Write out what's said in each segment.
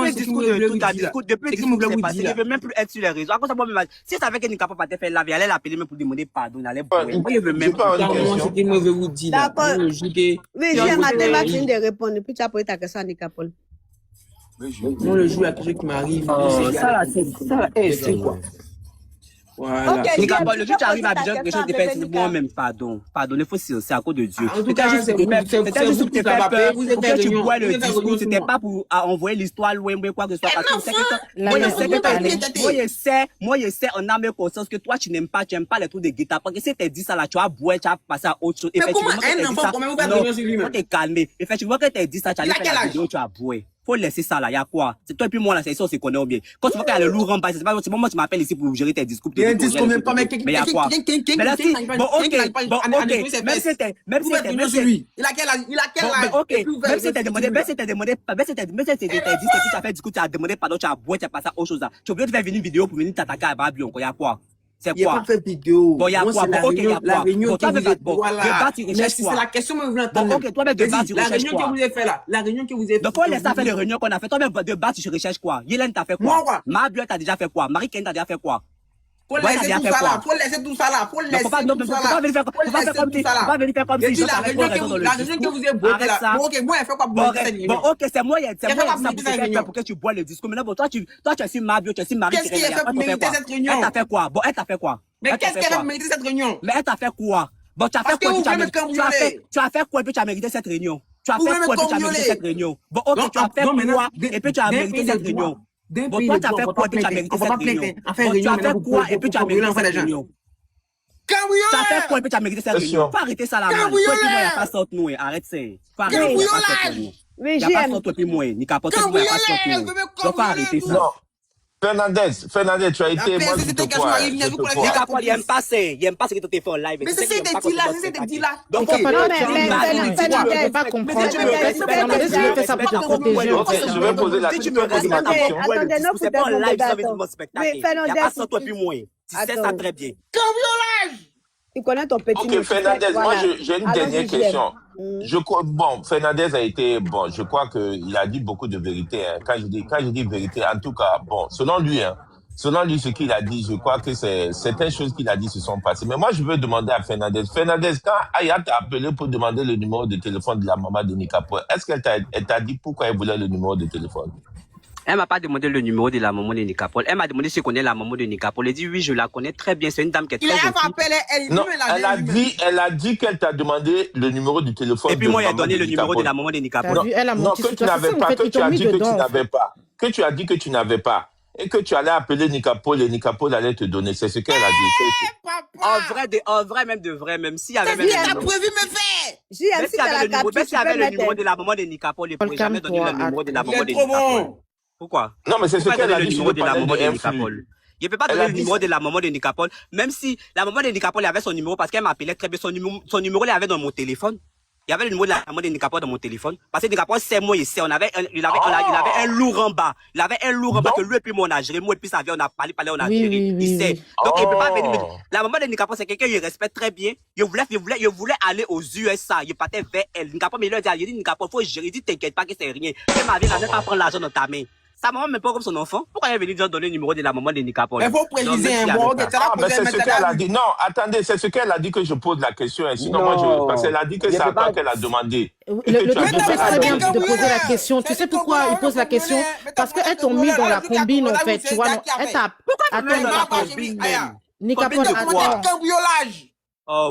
le discours de tout à discours, depuis le discours qui s'est passé, il veut même plus être sur les réseaux. À cause de moi, si ça fait que Nika pas faire laver, il allait l'appeler même pour demander pardon, il allait bouer. Moi, il veut même pas une question. C'est moi, je vous dis. D'accord. Oui, j'ai matin, ma fille de répondre. Puis tu as posé ta question à Nika Paul. Moi, le jour, il y a quelque chose qui m'arrive. Ça, là, c'est quoi? Voilà. Ok, Nika Paul, le jour où tu J'ai arrives à posé ta Abidjan, quelque question chose de à fait, bébé c'est Nika. moi-même, pardon. Pardonnez, c'est à cause de Dieu. En tout cas, c'est vous qui avez peur. Vous êtes Que tu réunion. bois Vous le êtes discours, réunion c'était sur moi. pas pour envoyer l'histoire loin, mais quoi que ce soit. Parce que moi, je sais, en âme et conscience que toi, tu n'aimes pas les trucs de guitare. Parce que si tu dit ça là, tu vas boire, tu vas passer à autre chose. Mais comment un enfant, comment vous faites réunion sur lui-même? Faut te calmer. Effectivement, quand tu dit ça, tu as fait la vidéo, tu as boire. Faut laisser ça là, il y a quoi? C'est toi et puis moi là, c'est ça, on se connaît bien. Quand tu vois qu'il y a le lourd en bas, c'est pas moi tu m'appelles ici pour gérer tes discours. Il y a un discours même pas, mais il y a quoi? Mais là, si, bon, ok, même si t'es, même si t'es, il a quel âge? ok, même si t'as demandé, même si t'as dit, c'est que tu as fait du coup, tu as demandé pardon, tu as boire, tu as passé à autre chose là. Tu es obligé de faire venir une vidéo pour venir t'attaquer à Babion, il y a quoi? C'est Il n'y a quoi? pas fait vidéo. Bon, il y a quoi? Bon, ok, il y a la quoi? réunion Bon, que toi, vous êtes, voilà. de bas, tu recherches C'est quoi? la question que vous voulez Bon, entendre. ok, toi-même de bas, tu La recherches réunion que quoi? vous avez fait là, la réunion que vous avez fait. Donc, faut laisser faire les réunions qu'on a fait. Toi-même de bas, tu recherches quoi? Yélène t'a fait Moi, quoi? quoi? Mabio t'a déjà fait quoi? Marie-Ken t'a déjà fait quoi? Faut laisser tout ça là, faut laisser tout ça là, faut laisser tout ça là. Faut pas venir faire comme si. La réunion que vous avez boité là. Bon, ok, moi, elle fait quoi pour cette réunion? Bon, ok, c'est moi, pour que tu bois le discours. Maintenant, bon, toi, tu es sur Mabio, tu es sur Marie-Ken. Qu'est-ce qui a fait pour mériter cette réunion? Elle t'a fait quoi? Bon, elle t'a fait quoi? Mais qu'est-ce qu'elle a mérité cette réunion? Mais elle t'a fait quoi? Bon, tu as fait quoi? Tu as fait quoi et puis tu as mérité cette réunion? Tu as fait quoi et puis tu as mérité cette réunion? Bon, ok, tu as fait quoi et puis tu as mérité cette réunion? Bon, toi, tu as fait quoi et puis tu as mérité cette réunion? Bon, tu as fait quoi et puis tu as mérité cette réunion? Tu as fait quoi et puis tu as mérité cette réunion? Faut arrêter ça là, man. Toi, puis moi, il n'y a pas sorte nous, arrête ça. Faut arrêter, il n'y a pas sorte nous. Il n'y a pas sorte toi, puis moi, ni capote, il n'y a pas sorte nous. Donc, faut arrêter ça. Non. Fernandez, tu as été, moi, je te crois. Il n'aime pas ça. Il n'aime pas ce que tu as fait en live. Mais c'est ce dit là. Donc, Tu ne peux pas comprendre. Fernandez, il fait ça pour te protéger. Je vais poser la question. C'est pas en live, ça veut dire mon spectacle. Il n'y a pas sans toi puis moi. Tu sais ça très bien. Tu connais ton petit. Ok, Fernandez, moi j'ai une dernière question. Bon, Fernandez a été, bon, je crois qu'il a dit beaucoup de vérité. Hein. Quand je dis vérité, en tout cas, bon, selon lui, ce qu'il a dit, je crois que certaines choses qu'il a dit se sont passées. Mais moi, je veux demander à Fernandez, quand Aya t'a appelé pour demander le numéro de téléphone de la maman de Nika Paul, est-ce qu'elle t'a dit pourquoi elle voulait le numéro de téléphone? Elle m'a pas demandé le numéro de la maman de Nika Paul. Elle m'a demandé si je connais la maman de Nika Paul. Elle dit oui, je la connais très bien. C'est une dame qui est très gentille. Non, elle a dit qu'elle t'a demandé le numéro du téléphone. Et puis moi, elle a donné le numéro de la maman de Nika Paul. Non, que tu n'avais pas, que tu as dit que tu n'avais pas. Que tu as dit que tu n'avais pas. Et que tu allais appeler Nika Paul et Nika Paul allait te donner. C'est ce qu'elle a dit. En vrai, même s'il y avait même le numéro. Même s'il y avait le numéro de la maman de Nika Paul, il ne pourrait jamais donner le numéro de la maman de Nika Paul. Pourquoi? Non, mais c'est ce qu'elle a dit sur le de la maman de Nika Paul. Paul. Il ne peut pas donner le numéro de la maman de Nika Paul, même si la maman de Nika Paul avait son numéro parce qu'elle m'appelait très bien. Son numéro, il avait dans mon téléphone. Il y avait le numéro de la maman de Nika Paul dans mon téléphone. Parce que Nika Paul, c'est moi ici. Il avait un lourd en bas. Il avait un lourd en bas que lui et puis moi on a géré. Moi et puis ça vient, on a parlé, on a géré. Il sait. Donc il ne peut pas venir. La maman de Nika Paul, c'est quelqu'un qu'il respecte très bien. Il voulait aller aux USA. Il partait vers elle. Nika Paul, mais il dit Nika Paul, faut gérer. Il dit t'inquiète pas que c'est rien. Elle m'a dit, elle pas prendre l'argent dans ta main. Sa maman même pas comme son enfant. Pourquoi elle est venue donner le numéro de la maman de Nika Paul? Il faut préciser un mot. Mais c'est ce qu'elle a dit. Non, attendez, c'est ce qu'elle a dit que je pose la question. Sinon, moi, parce qu'elle a dit que c'est à toi qu'elle a demandé. Le truc, c'est très bien de poser la question. Tu sais pourquoi il pose la question? Parce qu'elles t'ont mis dans la combine, en fait. Tu vois, elle t'a. Pourquoi tu mets dans la combine? Nika Paul, attends.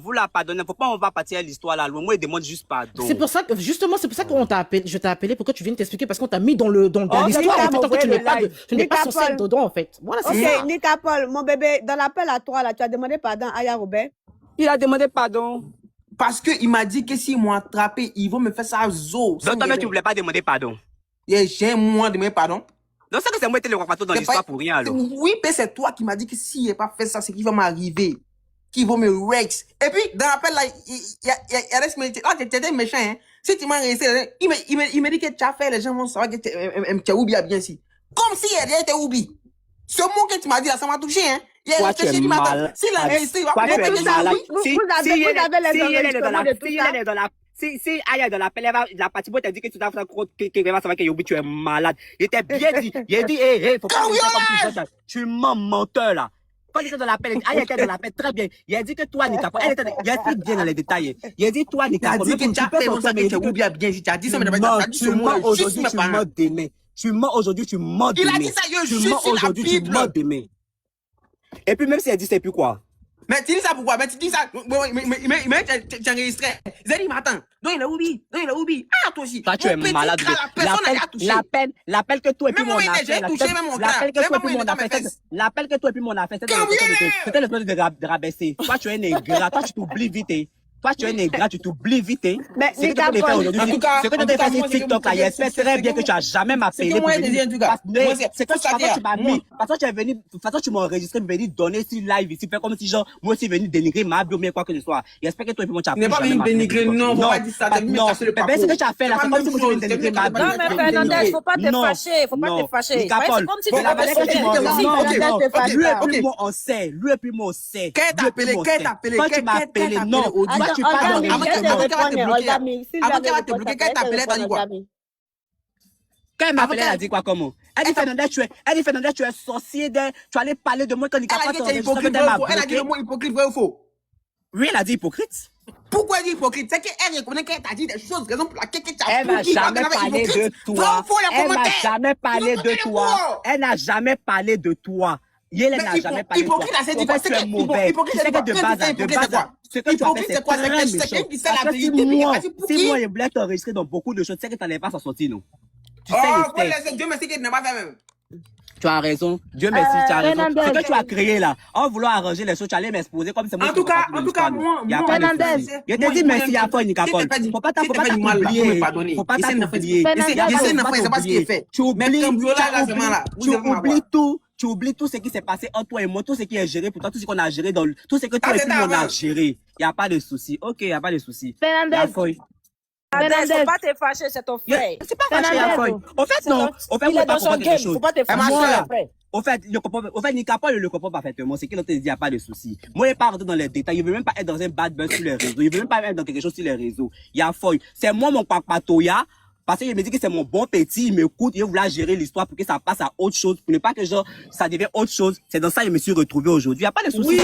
Vous la pardonnez. Pourquoi on va partir à l'histoire là loin? Moi, il demande juste pardon. C'est pour ça que, justement, qu'on t'a appelé. Je t'ai appelé pour que tu viennes t'expliquer parce qu'on t'a mis dans l'histoire. En fait, tu n'es pas censé être dedans, en fait. Voilà, c'est ça. Ok, Nika Paul, mon bébé, dans l'appel à toi, là, tu as demandé pardon à Aya Robert? Il a demandé pardon. Parce qu'il m'a dit que s'ils m'ont attrapé, ils vont me faire ça à zoo. Donc, toi, tu voulais pas demander pardon? J'ai moi demandé pardon. Donc, c'est que c'est moi qui étais le roi dans l'histoire pour rien, alors. Oui, mais c'est toi qui m'as dit que s'il n'a pas fait ça, c'est qu'il va m'arriver. Qui vont me rex. Et puis, dans l'appel, là, il y a des métiers. Ah, t'es méchant, hein. Si tu m'as resté, il me dit que tu as fait, les gens vont savoir que tu as oublié bien si. Comme si rien t'es oublié. Ce mot que tu m'as dit, là, ça m'a touché, hein. Il y a quelque chose qui m'a touché. S'il a resté, il va Si si Aya est dans l'appel, la partie t'a dit que tu dois faire que va savoir que Yobi, tu es malade. Il était bien dit. Il a dit, hé, faut pas dire comme tu mens menteur, là. Quand il était dans l'appel, Aya était dans l'appel très bien. Il a dit que toi, Nika, il explique bien dans les détails. Il a dit, toi, Nika, il a dit que tu as fait comme ça, que tu as oublié bien. Tu as dit ça, mais tu mens aujourd'hui, tu mens demain. Tu mens aujourd'hui, tu mens demain. Il a dit ça, tu mens aujourd'hui, tu mens demain. Et puis même si elle dit c'est plus quoi. Mais tu dis ça pourquoi? Mais tu dis ça. Mais tu as enregistré. Ils ont dit, mais attends. Non, il a oublié. Non, il a oublié. Ah, toi aussi. Toi, tu es malade. L'appel que toi et puis mon affaire. L'appel que toi et puis mon affaire. C'était le truc de rabaisser. Toi, tu es un ingrat. Toi, tu t'oublies vite. Toi, tu es un ingrat, tu t'oublies vite. Mais c'est que tu peux faire aujourd'hui. Ce que tu peux faire sur TikTok, là, j'espère très bien que tu n'as jamais m'appelé. C'est que tu m'as mis. Parce que tu es venu, de toute façon, tu m'as enregistré, venu donner sur live ici, faire comme si genre, moi aussi venu dénigrer ma bio, mais quoi que ce soit. J'espère que toi et puis moi, tu as pas. Tu n'es pas venu dénigrer, non, on va dire ça. Non, mais ce que tu as fait là, c'est comme si tu venu dénigrer ma bio. Non, mais Fernandez, faut pas te fâcher, faut pas te fâcher. C'est comme si tu avais sauté. Lui et puis moi, on sait. Lui et puis moi, on sait. Quand tu m'as appelé, non. Toi, tu parles avant qu'elle va te bloquer, quand elle t'appelait, t'as dit quoi? Quand elle m'appelait, elle a dit quoi comment? Elle dit Fernandez, tu es sorcier, tu allais parler de moi quand il Elle a dit que tu es hypocrite, elle a dit le mot hypocrite, vrai ou faux? Oui, elle a dit hypocrite. Pourquoi elle dit hypocrite? C'est qu'elle reconnaît qu'elle t'a dit des choses, raison pour laquelle tu as Elle m'a jamais parlé de toi. Elle m'a jamais parlé de toi. Elle n'a jamais parlé de toi. Elle n'a jamais parlé de toi. Hypocrite, c'est quoi? C'est mauvais. Hypocrite, c'est quoi? Ce que tu as fait, c'est quoi? C'est quelqu'un qui sait la vérité. Si moi, je voulais t'enregistrer dans beaucoup de choses, tu sais que tu n'allais pas s'en sortir, non? Tu sais, Dieu merci que tu n'as pas fait même. Tu as raison. Dieu merci, tu as raison. Ce que tu as créé là, en voulant arranger les choses, tu allais m'exposer comme c'est moi. En tout cas, moi, il n'y a pas de souci. Je te dis merci à toi, Nika Paul. Faut pas t'oublier. Faut pas t'oublier. J'essaie de faire, c'est pas ce qui est fait. Tu oublies tout ce qui s'est passé entre toi et moi, tout ce qui est géré pour toi, tout ce qu'on a géré dans tout ce que toi et puis on a géré. Il n'y a pas de souci. Ok, il n'y a pas de souci. Fernandez, faut pas te fâcher, c'est ton frère. C'est pas fâché, Yafoy. En fait, non. En fait, il est dans son game, faut pas te fâcher. Au fait, Nika Paul le comprend parfaitement. C'est qu'il a dit, il n'y a pas de souci. Moi, je ne vais pas rentrer dans les détails. Je ne veux même pas être dans un bad buzz sur les réseaux. Je ne veux même pas être dans quelque chose sur les réseaux. Yafoy. C'est moi, mon papatoya. Parce que je me dis que c'est mon bon petit, il m'écoute, il voulait gérer l'histoire pour que ça passe à autre chose, pour ne pas que genre, ça devienne autre chose. C'est dans ça que je me suis retrouvé aujourd'hui. Il n'y a pas de souci. Il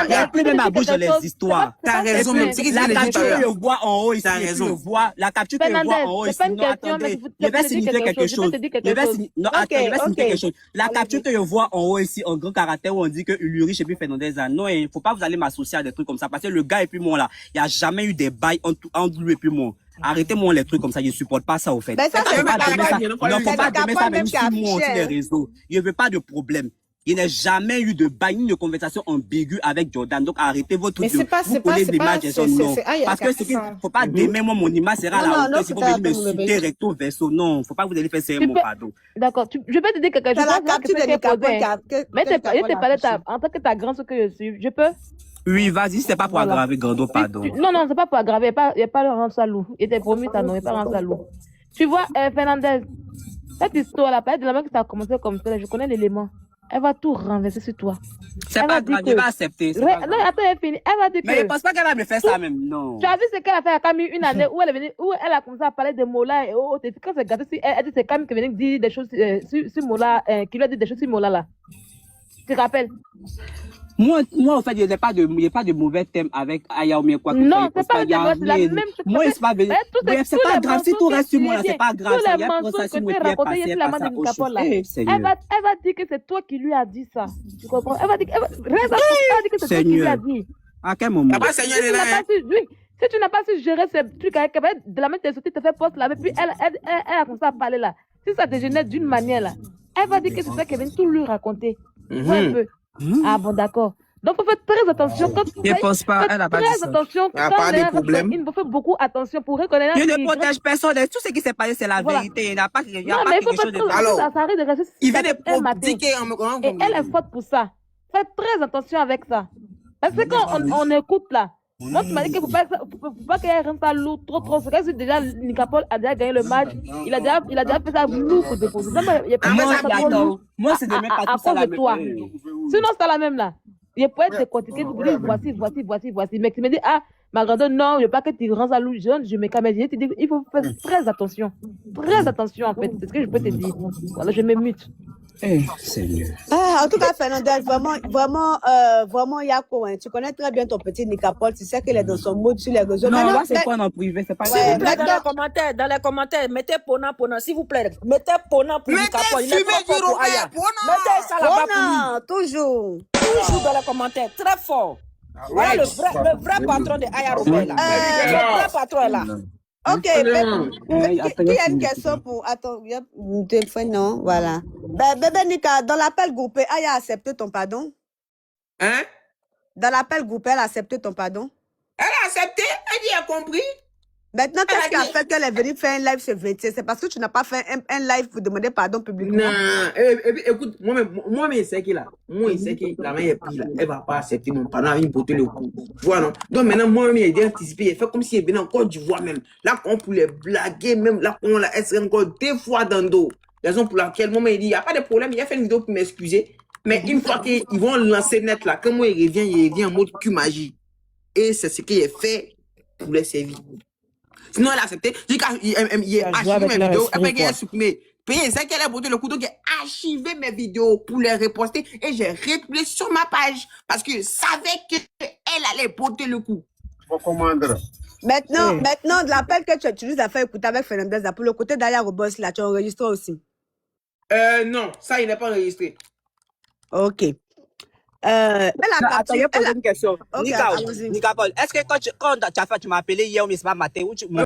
n'y a plus même ma bouche dans les histoires. T'as raison, même. La capture que je vois en haut ici, la capture que je vois en haut ici, non, attendez, je vais signifier quelque chose. Non, attends, je vais signifier quelque chose. La capture que je vois en haut ici, en grand caractère, où on dit que Ulrich et puis Fernandez, non, il faut pas vous aller m'associer à des trucs comme ça, parce que le gars et puis moi là, il n'y a jamais eu des bails entre lui et puis moi. Arrêtez-moi les trucs comme ça, je supporte pas ça au fait. Ben ça, c'est pas non, faut pas donner ça même sur moi sur les réseaux. Je veux pas de problème. Il n'y a jamais eu de bail ni de conversation ambiguë avec Jordan. Donc arrêtez votre truc. Vous collez l'image des gens, non. Parce que c'est qu'il faut pas demain, moi, mon image sera là. Si vous venez me citer recto verso, non. Faut pas vous aller faire ça, mon pardon. D'accord. Je peux te dire quelque chose. Mais je te parlais en tant que ta grande, ce que je suis. Je peux? Oui, vas-y, c'est pas pour aggraver, Grando, pardon. Non, c'est pas pour aggraver. Il n'y a pas le rendre ça lourd. Il était promis, il n'y a pas le rendre ça lourd. Tu vois, Fernandez, cette histoire-là, peut-être de la même que ça a commencé comme ça, je connais l'élément. Elle va tout renverser sur toi. C'est pas grave, je vais accepter. Non, attends, elle finit. Elle va dire que. Mais je pense pas qu'elle va me faire ça même, non. Tu as vu ce qu'elle a fait à Camille une année où elle a commencé à parler de Mola et quand c'est gâté, elle dit c'est Camille qui venait dire des choses sur Mola, qui lui a dit des choses sur Mola là. Tu te rappelles? Moi, en fait, il n'y a pas de mauvais thème avec Aya ou bien quoi que ce soit. Non, c'est pas la même chose. Moi, c'est pas vrai. Bref, c'est pas grave. Si tout reste sur moi, c'est pas grave. Tous les mensonges que tu as racontés, il y a la main de Nika Paul là. Elle va dire que c'est toi qui lui as dit ça. Tu comprends? Elle va dire que c'est toi qui lui as dit. À quel moment? Si tu n'as pas su gérer ces trucs avec elle, de la même te sortir, te fait poste là, et puis elle a commencé à parler là. Si ça te gênait d'une manière là, elle va dire que c'est toi qui viens tout lui raconter. Ouais, un peu. Ah bon, d'accord. Donc, il faut faire très attention. Je pense pas, elle n'a pas dit ça. Attention, elle n'a pas de problème. Il faut faire beaucoup attention pour reconnaître. Je ne protège personne. Tout ce qui s'est passé, c'est la vérité. Il n'y a pas quelque chose de... Alors, ça arrive de rester. Il vient de et elle est forte pour ça. Faites très attention avec ça. Parce que quand on écoute là, moi, tu m'as dit qu'il ne faut pas qu'elle rentre pas lourd, trop. C'est que déjà, Nika Paul a déjà gagné le match. Il a déjà fait ça lourd pour déposer. Moi, c'est de même pas tout ça la même. Sinon, c'est la même là. Je pourrais te décortiquer, te dire voici. Mais tu me dis, ah, ma grandeur, non, je veux pas que tu rends à l'eau jeune, je me calme. Je te dis, il faut faire très attention. Très attention, en fait. C'est ce que je peux te dire. Voilà, je me mute. En tout cas, Fernandez, vraiment, Yako, hein, tu connais très bien ton petit Nicapol, tu sais qu'il est dans son mode sur les réseaux. Non, là, c'est quoi en privé, c'est pas Ouais, dans les commentaires, mettez Pona, s'il vous plaît. Mettez Pona pour Nicapol. Mettez fumée du Robert, Mettez ça là-bas Pona, toujours. Toujours dans les commentaires, très fort. Voilà le vrai patron de Aya Robert là. Le vrai patron est là. Ok, qui a une question pour... Attends, non, voilà. Bébé Nika, dans l'appel groupé, Aya a accepté ton pardon? Hein? Dans l'appel groupé, elle a accepté ton pardon? Elle a accepté, elle dit, elle a compris. Maintenant, qu'est-ce qui a fait qu'elle est venue faire un live ce 21? C'est parce que tu n'as pas fait un live pour demander pardon publiquement. Non, écoute, moi, mais c'est qu'il a. Moi, c'est qu'il la main est prise là. Elle va pas accepter mon pardon, elle va me botter le coup. Tu vois, non? Donc maintenant, moi, il est anticipé. Il fait comme si elle venait encore du voix même. Là, on pouvait blaguer, même là, on l'a, elle serait encore 2 fois dans le dos. Raison pour laquelle, moi, il dit, il n'y a pas de problème, il a fait une vidéo pour m'excuser. Mais une fois qu'ils vont lancer net là, quand moi, il revient en mode Q-magie. Et c'est ce qu'il a fait pour les servir. Sinon, elle a accepté. Il a archivé mes vidéos. Après, il a supprimé. C'est qu'elle a botté le couteau, qui a archivé mes vidéos pour les reposter. Et j'ai republié sur ma page. Parce que je savais qu'elle allait botter le coup. Maintenant, de l'appel que tu utilises à faire écouter avec Fernandez, là, pour le côté d'Aya Robos, là, tu enregistres aussi. Non, ça, il n'est pas enregistré. Ok. Elle a Attends, je pose une question. Ok, Nicapol, est-ce que quand tu as fait, tu m'as appelé hier au matin, où tu